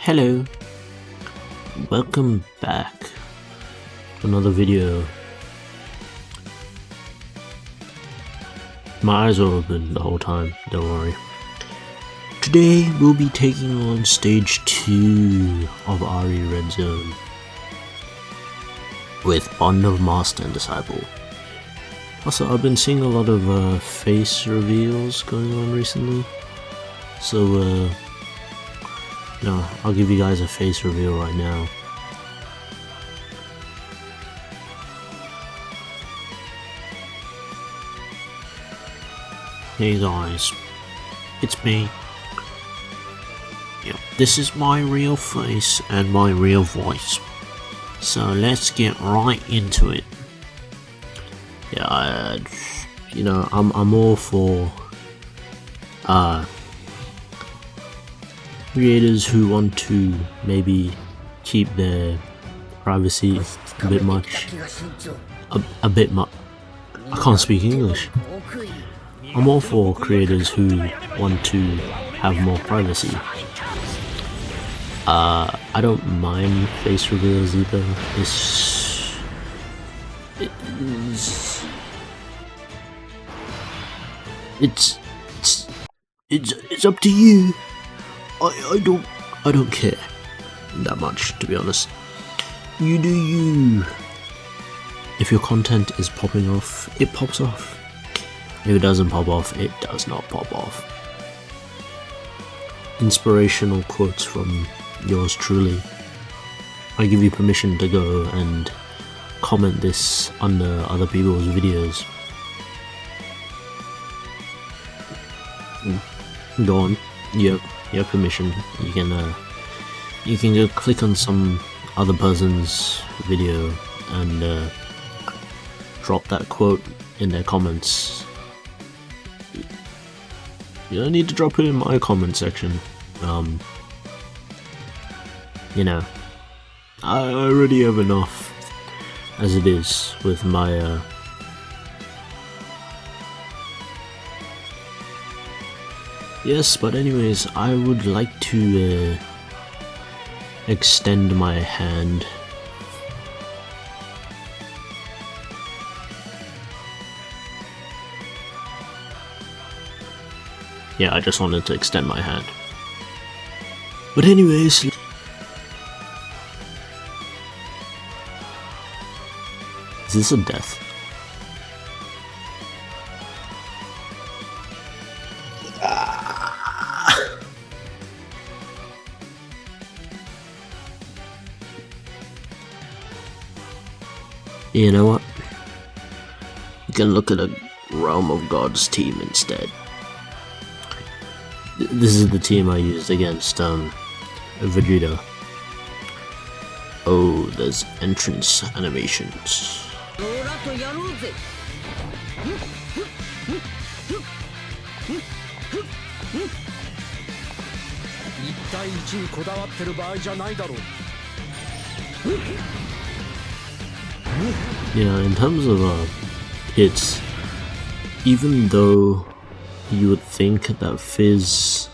Hello, welcome back to another video. My eyes were open the whole time, don't worry. Today we'll be taking on stage 2 of Ari Red Zone with Bond of Master and Disciple. Also, I've been seeing a lot of face reveals going on recently, so I'll give you guys a face reveal right now. Hey guys, it's me. This is my real face and my real voice. So let's get right into it. I'm all for creators who want to maybe keep their privacy a bit much. I can't speak English. I'm all for creators who want to have more privacy. I don't mind face reveals either. It's up to you. I don't care that much, to be honest. You do you. If your content is popping off, it pops off. If it doesn't pop off, it does not pop off. Inspirational quotes from yours truly. I give you permission to go and comment this under other people's videos. Go on. You have permission. You can go click on some other person's video and drop that quote in their comments. You don't need to drop it in my comment section. I already have enough as it is with my Yes, but anyways, I would like to extend my hand. Yeah, I just wanted to extend my hand. But anyways, is this a death? You know what? You can look at a Realm of Gods team instead. This is the team I used against Vegeta. Oh, there's entrance animations. In terms of hits, even though you would think that Fizz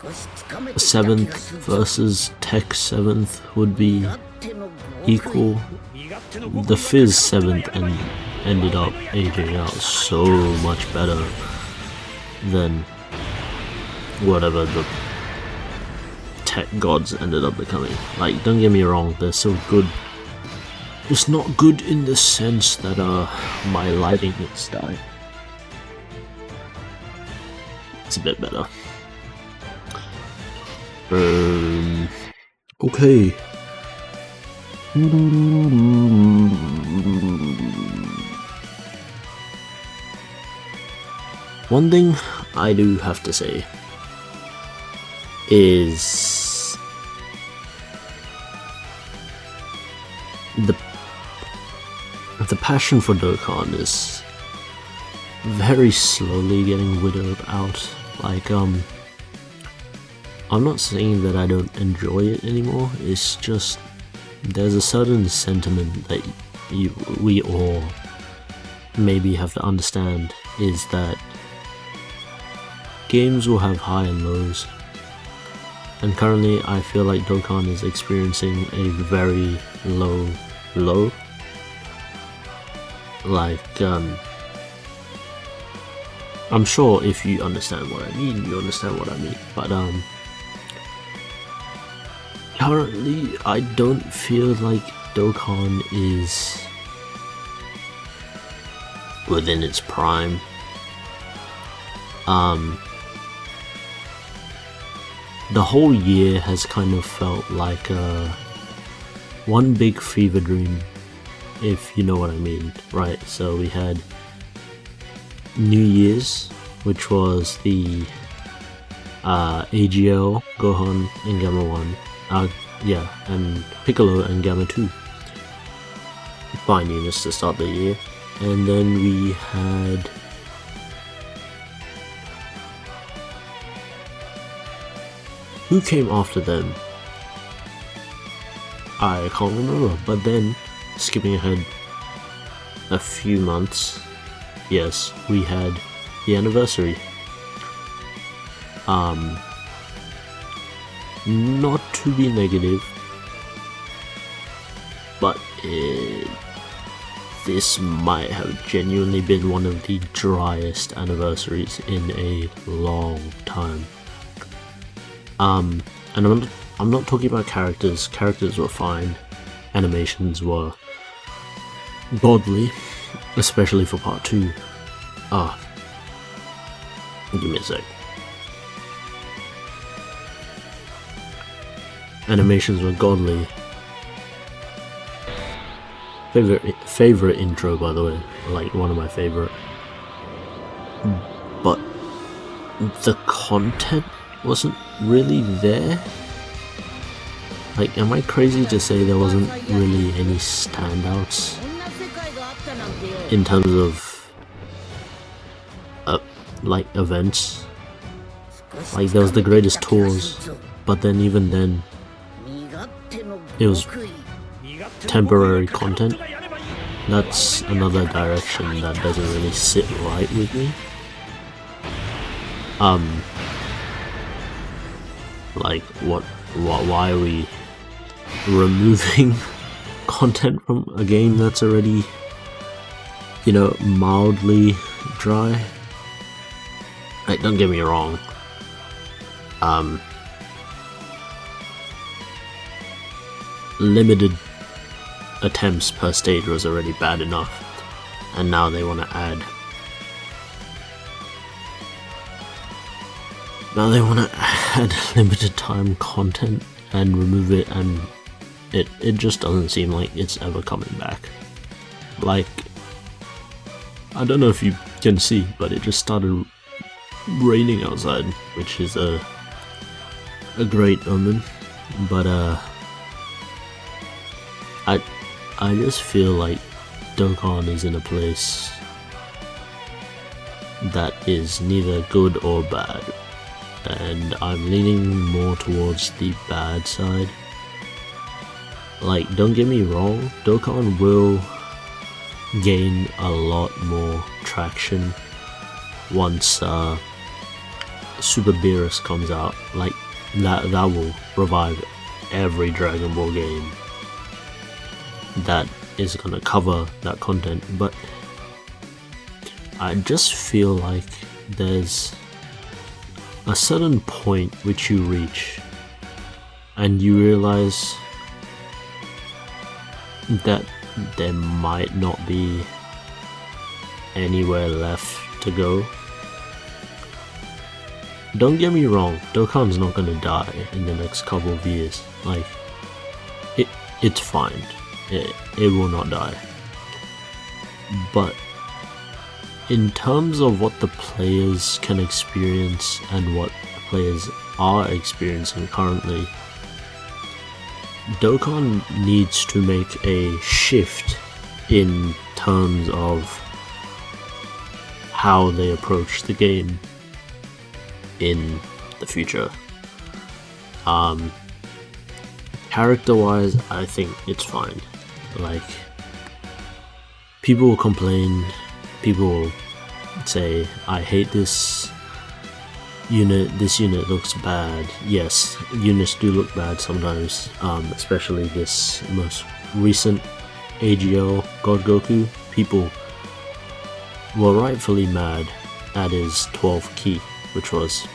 7th versus Tech 7th would be equal, the Fizz 7th ended up aging out so much better than whatever the Tech gods ended up becoming. Like, don't get me wrong, they're so good. It's not good in the sense that my lighting is dying. It's a bit better. Okay. One thing I do have to say is the passion for Dokkan is very slowly getting widowed out. Like, I'm not saying that I don't enjoy it anymore, it's just there's a certain sentiment that we all maybe have to understand, is that games will have high and lows. And currently I feel like Dokkan is experiencing a very low. Like, I'm sure if you understand what I mean, you understand what I mean. But currently I don't feel like Dokkan is within its prime. The whole year has kind of felt like one big fever dream, if you know what I mean, right? So we had New Year's, which was the AGL, Gohan and Gamma 1, and Piccolo and Gamma 2. Fine units to start the year. And then we had who came after them? I can't remember, but then skipping ahead a few months, yes, we had the anniversary. Not to be negative, but this might have genuinely been one of the driest anniversaries in a long time. And I'm not talking about characters. Characters were fine. Animations were godly, especially for part 2. Give me a sec. Animations were godly. Favorite intro, by the way, like one of my favorite. But the content wasn't really there. Like, am I crazy to say there wasn't really any standouts in terms of like events? Like, there was the greatest tours, but then even then it was temporary content. That's another direction that doesn't really sit right with me. Like, why are we removing content from a game that's already, you know, mildly dry? Like, don't get me wrong, limited attempts per stage was already bad enough, and now they want to add limited time content and remove it, and it just doesn't seem like it's ever coming back. Like, I don't know if you can see, but it just started raining outside, which is a great omen. But I just feel like Dokkan is in a place that is neither good or bad, and I'm leaning more towards the bad side. Like, don't get me wrong, Dokkan will gain a lot more traction once Super Beerus comes out. Like, that will revive every Dragon Ball game that is gonna cover that content. But I just feel like there's a certain point which you reach and you realize that there might not be anywhere left to go. Don't get me wrong, Dokkan's not gonna die in the next couple of years. Like, it's fine. It will not die. But in terms of what the players can experience and what the players are experiencing currently, Dokkan needs to make a shift in terms of how they approach the game in the future. Character wise, I think it's fine. Like, people will complain, people will say, I hate this this unit looks bad. Yes, units do look bad sometimes, especially this most recent AGL God Goku. People were rightfully mad at his 12th key, which was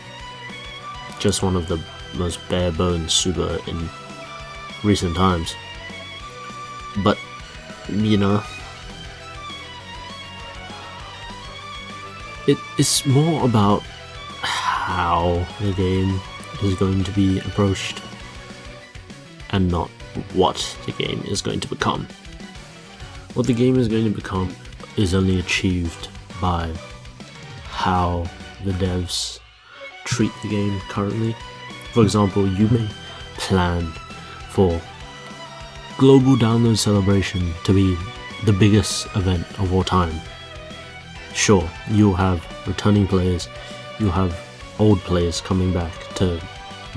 just one of the most bare bones super in recent times. But, you know, it's more about how the game is going to be approached and not what the game is going to become. What the game is going to become is only achieved by how the devs treat the game currently. For example, you may plan for Global Download Celebration to be the biggest event of all time. Sure, you'll have returning players, you'll have old players coming back to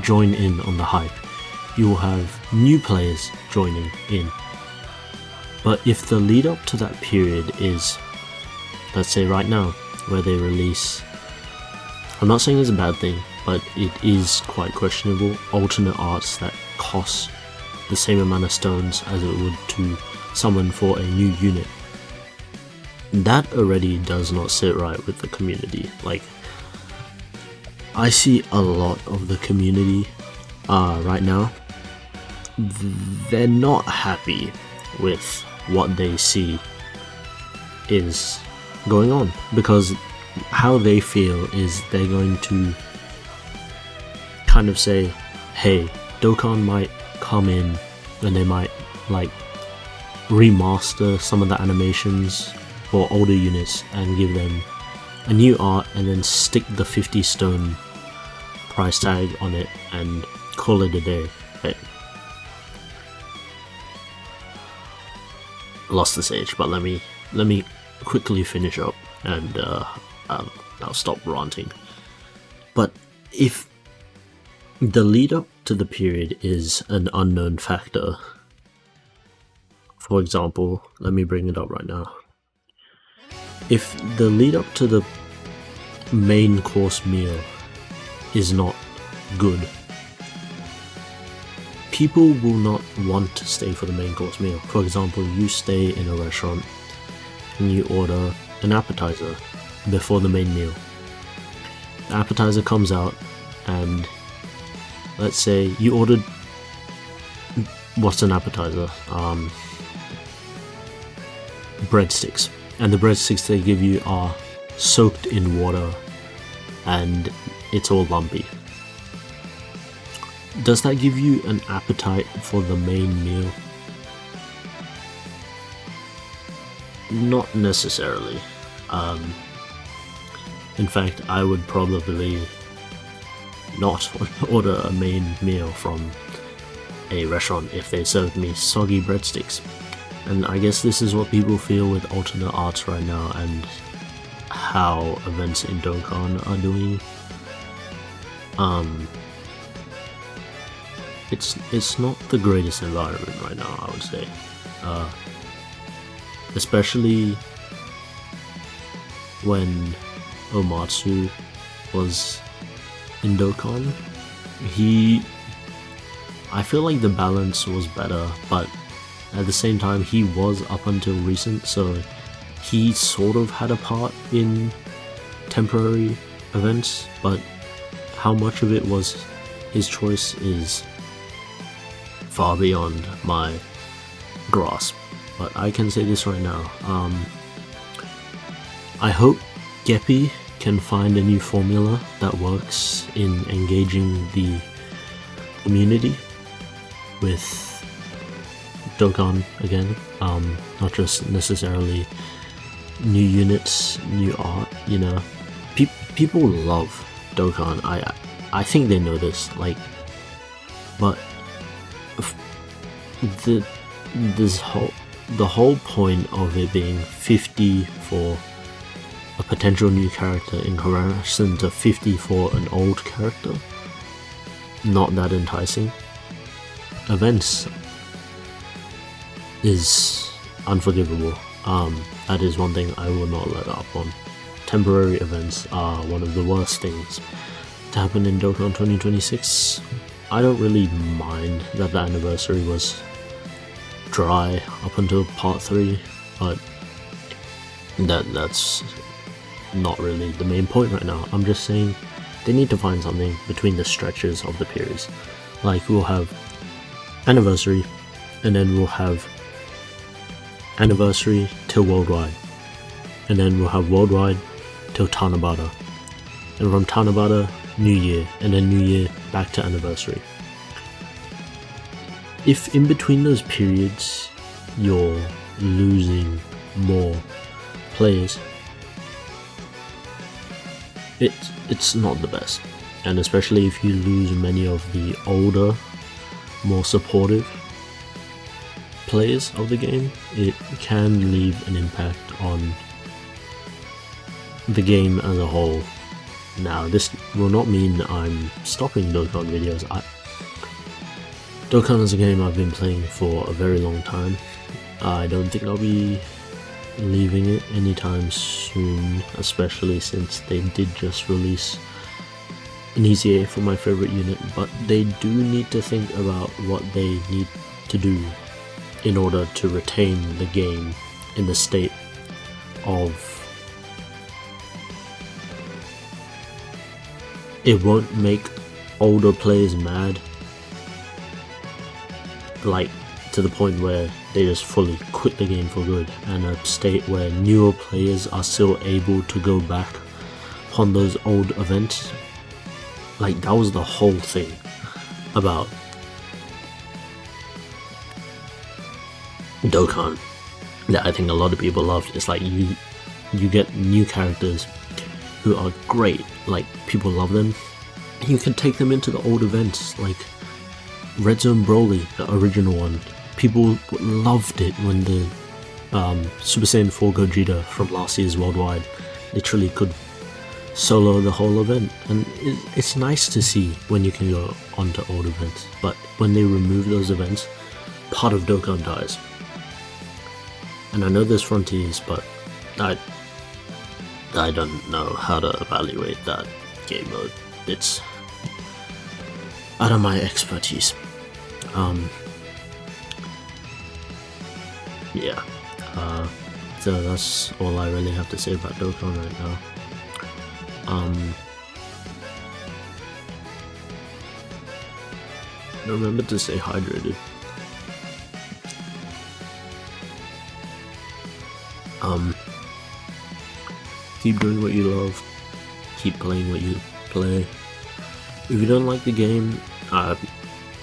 join in on the hype, you'll have new players joining in. But if the lead up to that period is, let's say right now, where they release, I'm not saying it's a bad thing, but it is quite questionable, alternate arts that cost the same amount of stones as it would to summon for a new unit. That already does not sit right with the community. Like, I see a lot of the community right now, they're not happy with what they see is going on, because how they feel is they're going to kind of say, hey, Dokkan might come in and they might like remaster some of the animations for older units and give them a new art and then stick the 50 stone price tag on it and call it a day. Hey, lost the sage, but let me quickly finish up and I'll stop ranting. But if the lead up to the period is an unknown factor, for example, let me bring it up right now. If the lead up to the main course meal is not good, people will not want to stay for the main course meal. For example, you stay in a restaurant and you order an appetizer before the main meal. The appetizer comes out and let's say you ordered, what's an appetizer? Breadsticks. And the breadsticks they give you are soaked in water and it's all lumpy. Does that give you an appetite for the main meal? Not necessarily. In fact, I would probably not order a main meal from a restaurant if they served me soggy breadsticks. And I guess this is what people feel with alternate arts right now and how events in Dokkan are doing. It's not the greatest environment right now, I would say. Especially when Omatsu was in Dokkan. I feel like the balance was better, but at the same time he was up until recent, so he sort of had a part in temporary events, but how much of it was his choice is far beyond my grasp. But I can say this right now, I hope Geppy can find a new formula that works in engaging the community with Dokkan again, not just necessarily new units, new art, you know. People love Dokkan, I think they know this, like, but the whole point of it being 50 for a potential new character in comparison to 50 for an old character, not that enticing. Events is unforgivable. That is one thing I will not let up on. Temporary events are one of the worst things to happen in Dokkan 2026. I don't really mind that the anniversary was dry up until part 3, but that's not really the main point right now. I'm just saying they need to find something between the stretches of the periods. Like, we'll have anniversary, and then we'll have anniversary till worldwide, and then we'll have worldwide till Tanabata, and from Tanabata, New Year, and then New Year back to anniversary. If in between those periods you're losing more players, it's not the best, and especially if you lose many of the older, more supportive players of the game, it can leave an impact on the game as a whole. Now, this will not mean I'm stopping Dokkan videos. Dokkan is a game I've been playing for a very long time. I don't think I'll be leaving it anytime soon, especially since they did just release an ECA for my favorite unit, but they do need to think about what they need to do in order to retain the game in the state of it won't make older players mad, like to the point where they just fully quit the game for good, and a state where newer players are still able to go back on those old events. Like, that was the whole thing about Dokkan that I think a lot of people loved. It's like you get new characters who are great, like people love them, and you can take them into the old events like Red Zone Broly, the original one. People loved it when the Super Saiyan 4 Gogeta from last year's Worldwide literally could solo the whole event, and it's nice to see when you can go onto old events, but when they remove those events, part of Dokkan dies. And I know there's Frontiers, but I don't know how to evaluate that game mode. It's out of my expertise. Yeah. So that's all I really have to say about Dokkan right now. Remember to stay hydrated. Keep doing what you love. Keep playing what you play. If you don't like the game,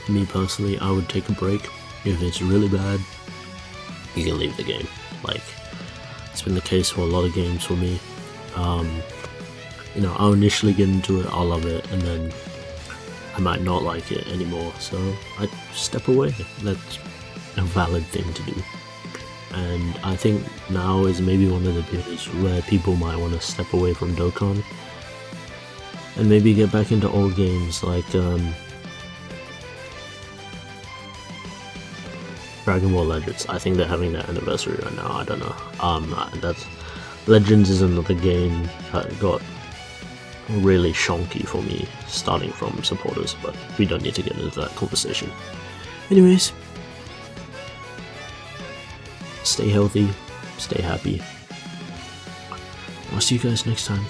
me personally, I would take a break. If it's really bad, you can leave the game. Like, it's been the case for a lot of games for me. You know, I'll initially get into it, I'll love it, and then I might not like it anymore, so I step away. That's a valid thing to do. And I think now is maybe one of the periods where people might want to step away from Dokkan and maybe get back into old games like Dragon Ball Legends. I think they're having their anniversary right now. I don't know. That's Legends is another game that got really shonky for me starting from supporters, but we don't need to get into that conversation. Anyways, stay healthy, stay happy. I'll see you guys next time.